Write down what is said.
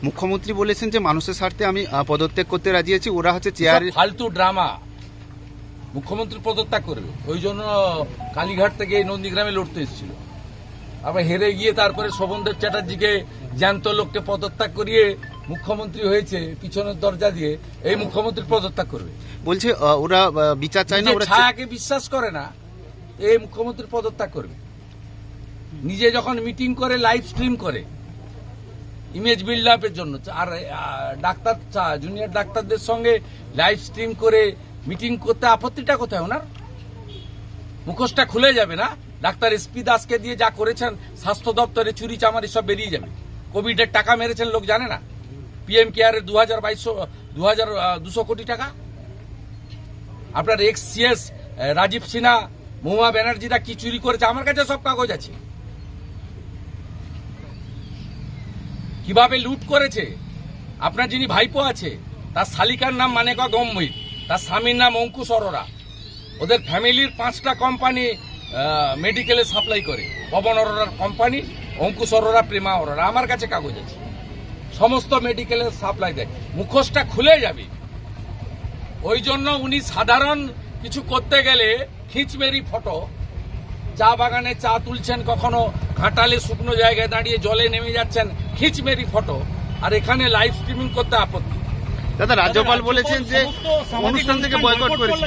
মুখ্যমন্ত্রী বলেছেন যে মানুষের স্বার্থে আমি পদত্যাগ করতে রাজি আছি, ওরা হচ্ছে চেয়ার ফালতু ড্রামা। মুখ্যমন্ত্রী পদত্যাগ করবে, ওই জন্য কালীঘাট থেকে নন্দীগ্রামে লড়তে এসেছিল, আবার হেরে গিয়ে তারপরে শোভনদেব চ্যাটার্জিকে জ্যান্ত লোককে পদত্যাগ করিয়ে মুখ্যমন্ত্রী হয়েছে পিছনের দরজা দিয়ে। এই মুখ্যমন্ত্রী পদত্যাগ করবে বলছে, ওরা বিচার চায় না, ওরা ছায়াকে বিশ্বাস করে না। এই মুখ্যমন্ত্রী পদত্যাগ করবে। নিজে যখন মিটিং করে লাইভ স্ট্রিম করে ইমেজ বিল্ড আপের জন্য, আর ডাক্তার জুনিয়র ডাক্তারদের সঙ্গে লাইভ স্ট্রিম করে মিটিং করতে আপত্তিটা কোথায় ওনার? মুখোশটা খুলে যাবে না? ডাক্তার এসপি দাসকে দিয়ে যা করেছেন স্বাস্থ্য দপ্তরে চুরি চামারি সব বেরিয়ে যাবে। কোভিডের টাকা মেরেছেন লোক জানে না? পিএম কেয়ারের 2200 কোটি টাকা। আপনার এক্স সিএস রাজীব সিনহা, মহুয়া ব্যানার্জিরা কি চুরি করেছে আমার কাছে সব কাগজ আছে। কিভাবে লুট করেছে। আপনার যিনি ভাইপো আছে তার শালিকার নাম মানেকা গম্ভীর, তার স্বামীর নাম অঙ্কুশ অরোরা। ওদের ফ্যামিলির 5টা কোম্পানি মেডিকেলে সাপ্লাই করে। পবন অরোরার কোম্পানি, অঙ্কুশ অরোরা, প্রেমা অরোরা। আমার কাছে কাগজ আছে, সমস্ত মেডিকেলের সাপ্লাই দেয়। মুখোশটা খুলে যাবে। ওই জন্য উনি সাধারণ কিছু করতে গেলে খিঁচমেরি ফটো, চা বাগানে চা তুলছেন, কখনো ঘাটালে শুকনো জায়গায় দাঁড়িয়ে জলে নেমে যাচ্ছেন, খিঁচমেরি ফটো। আর এখানে লাইভ স্ট্রিমিং করতে আপত্তি। দাদা, রাজ্যপাল বলেছেন যে অনুষ্ঠান থেকে বয়কট করেছে।